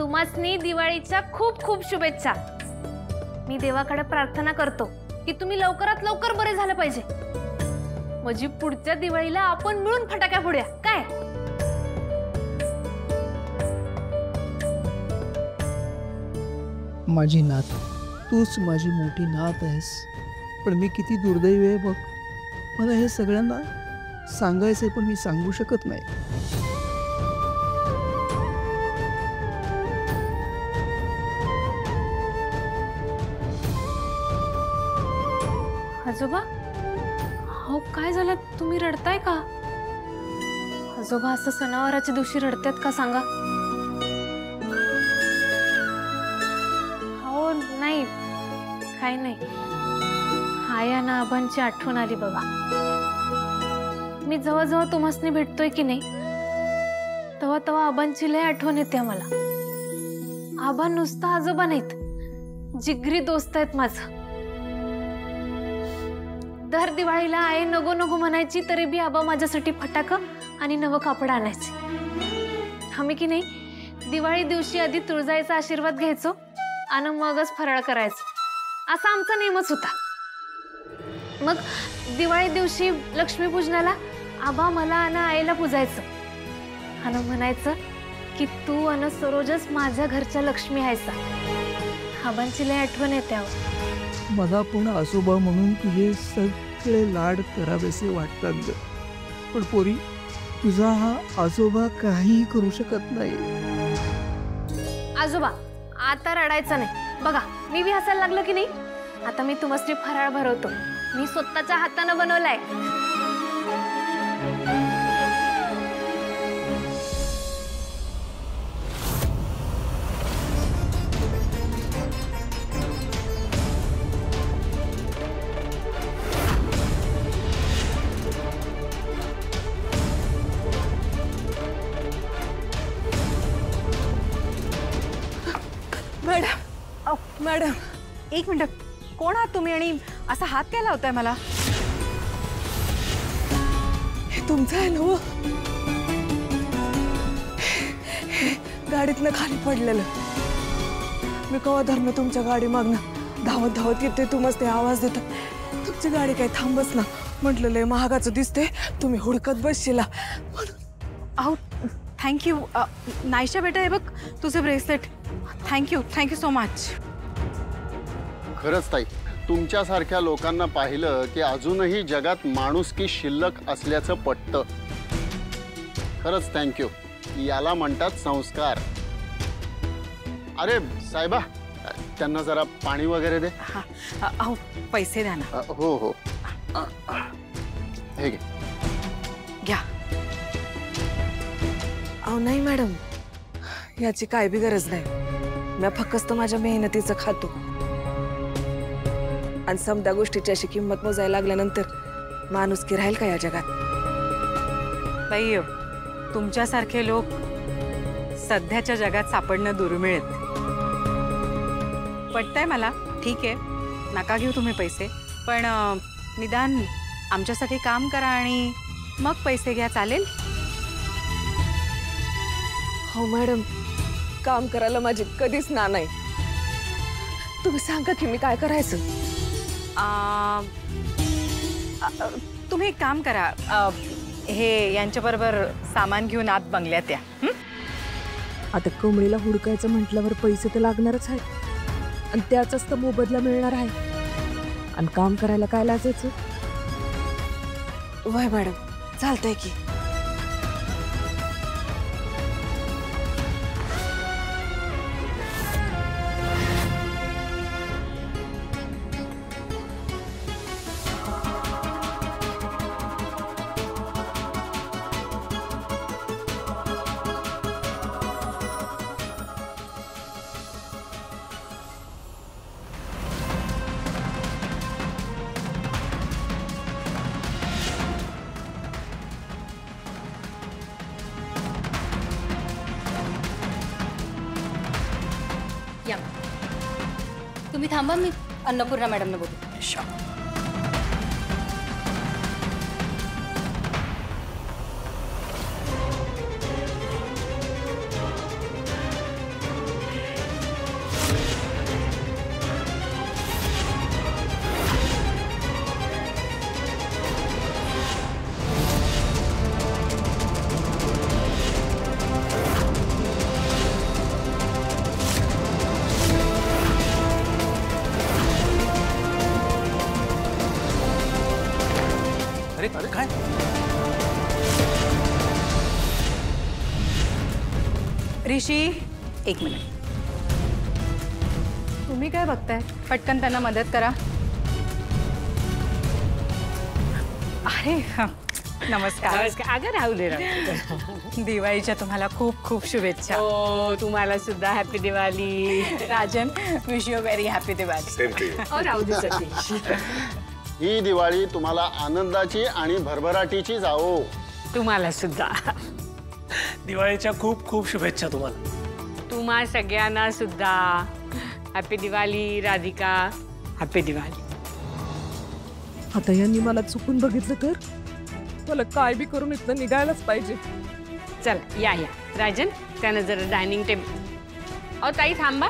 तुम्हासनी दिवाळीच्या खूप खूप शुभेच्छा। मी देवाकडे प्रार्थना करतो की तुम्ही लवकरात लवकर बरे झाले पाहिजे, म्हणजे पुढच्या दिवाळीला आपण मिळून फटाक्या फोडूया काय? माझी नात, तूच माझी मोठी नात आहेस, पण मी किती दुर्दैवी आहे बघ। मला हे सगळ्यांना सांगायचंय पण मी सांगू शकत नाही। आजोबा, हो काय झालं, तुम्ही रडताय का? आजोबा असं सणावाराच्या दिवशी रडतात का सांगा? हो नाही, काही नाही, आया ना आबांची आठवण आली बघा। मी जेव्हा जेव्हा तुम्हासनी भेटतोय की नाही तेव्हा तेव्हा आबांची लय आठवण येते मला। आबा नुसता आजोबा नाहीत, जिगरी दोस्त आहेत माझं। दर दिवाळीला आई नको नको म्हणायची तरी बी आबा माझ्यासाठी फटाकं आणि नवं कापड आणायचे। आम्ही की नाही दिवाळी दिवशी आधी तुळजाईचा आशीर्वाद घ्यायचो आणि मगच फराळ करायचो, असा आमचा नियमच होता। मग दिवाळी दिवशी लक्ष्मीपूजनाला आबा मला आणि आईला पूजायचं आणि म्हणायचं की तू आणि सरोजच माझ्या घरच्या लक्ष्मी आहेसा। आबांची लय आठवण येते अहो। मला पण आजोबा म्हणून तुझे सगळे लाड करावेसे वाटतात ग, पण पोरी तुझा हा आजोबा काही करू शकत नाही। आजोबा आता रडायचं नाही बघा, मी बी हसायला लागलं की नाही। आता मी तुम्हाला फराळ भरवतो, मी स्वतःच्या हाताने बनवलाय। मॅडम, मॅडम एक मिनिट, कोण आहात तुम्ही आणि असा हात काय लावताय मला? हे तुमचं आहे ना? गाडीतनं खाली पडलेलं मी कवा धरणं तुमच्या गाडी मागणं धावत धावत येते, तुम्हाला ते आवाज देत तुमची गाडी काही थांबच ना, म्हटलं लय महागाचं दिसते, तुम्ही हुडकत बसशीला म्हणून। अहो थँक्यू नाईशा बेटा, हे बघ तुझं ब्रेसलेट, थँक्यू सो मच। खरंच ताई, तुमच्यासारख्या लोकांना पाहिलं की अजूनही जगात माणुसकी शिल्लक असल्याचं पटतं। खरंच थँक्यू, याला म्हणतात संस्कार। अरे साहेबा, त्यांना जरा पाणी वगैरे दे। अहो पैसे द्या ना। हो हो, हे घे। घ्या। अहो नाही मॅडम, याची काय बी गरज नाही, मी फक्त माझ्या मेहनतीचं खातो आणि समद्या गोष्टीची अशी किंमत मोजायला लागल्यानंतर माणुसकी राहील का या जगात? बाई, तुमच्यासारखे लोक सध्याच्या जगात सापडणं दुर्मिळ आहेत। पटतंय मला, ठीक आहे, नका घेऊ तुम्ही पैसे, पण निदान आमच्यासाठी काम करा आणि मग पैसे घ्या, चालेल? हो मॅडम, काम करायला माझी कधीच ना नाही, तुम्ही सांगा की मी काय करायचं? तुम्ही एक काम करा, हे यांच्याबरोबर सामान घेऊन आत बंगल्यात या। आता कमळीला हुडकायचं म्हटल्यावर पैसे तर लागणारच आहेत आणि त्याचाच तर मोबदला मिळणार आहे, आणि काम करायला काय लाजायचं? वय मॅडम, चालतंय की। या तुम्ही थांबा, मी अन्नपूर्णा मॅडमने बोलू। ऋषी, एक मिनिट. तुम्ही काय बघताय? पटकन त्यांना मदत करा. अरे नमस्कार. अगं राहू दे राहू. दिवाळीच्या तुम्हाला खूप खूप शुभेच्छा. हो तुम्हाला सुद्धा happy Diwali. Rajan, wish you very happy Diwali. राहू दे सतीश. ही दिवाळी तुम्हाला आनंदाची आणि भरभराटीची जावो. तुम्हाला सुद्धा. दिवाळीच्या खूप खूप शुभेच्छा तुम्हाला. तुम्हा सगळ्यांना सुद्धा हॅपी दिवाळी. राधिका, हॅपी दिवाळी. आता यांनी मला चुकून बघितलं तर मला काय बी करून इथनं निघायलाच पाहिजे. चल या या. राजन, त्यानं जरा डायनिंग टेबल. अहो ताई थांबा.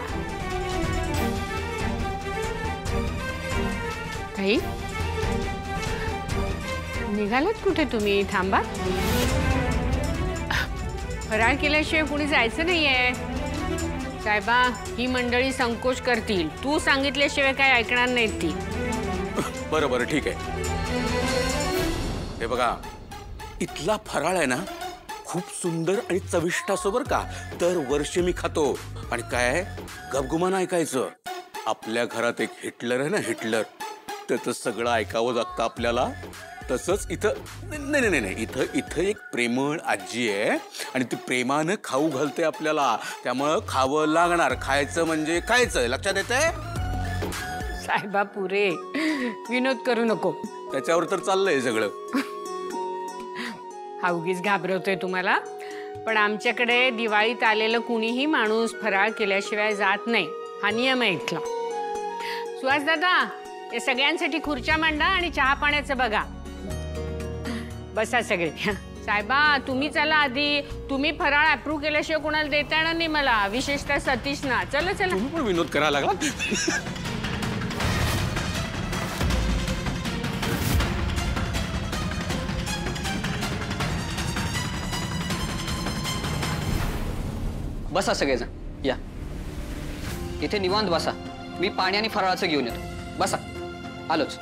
ताई निघालात कुठे तुम्ही? थांबा. फराळ केल्याशिवाय कुणी जायचं नाहीये. साहेबा, ही मंडळी संकोच करतील. तू सांगितल्याशिवाय काय ऐकणार नाहीत ती. बरं बरं ठीक आहे. हे बघा, इथला फराळ आहे ना खूप सुंदर आणि चविष्ट असो बरं का. दरवर्षी मी खातो. आणि काय गपगुमान ऐकायचं. आपल्या घरात एक हिटलर आहे ना, हिटलर, त्याचं सगळं ऐकावं लागतं आपल्याला. तसंच इथं नाही नाही नाही, इथं एक प्रेमळ आजी आहे आणि ती प्रेमानं खाऊ घालते आपल्याला. त्यामुळं खावं लागणार. खायचं म्हणजे खायचं. लक्षात येतंय? साहेबा पुरे विनोद करू नको. त्याच्यावर तर चाललंय सगळं. हा उगीच घाबरवतोय तुम्हाला. पण आमच्याकडे दिवाळीत आलेलं कुणीही माणूस फराळ केल्याशिवाय जात नाही. हा नियम आहे इथला. सुहास दादा, या सगळ्यांसाठी खुर्च्या मांडा आणि चहा पाण्याचं बघा. बसा सगळे. साहेबा तुम्ही चला आधी. तुम्ही फराळ अप्रूव्ह केल्याशिवाय कोणाला देता येणार नाही मला, विशेषतः सतीश ना. चला चला. तुम्ही पण विनोद करायला लागला. बसा सगळेजण. या इथे निवांत बसा. मी पाणी आणि फराळाचं घेऊन येतो. बसा. आलोच.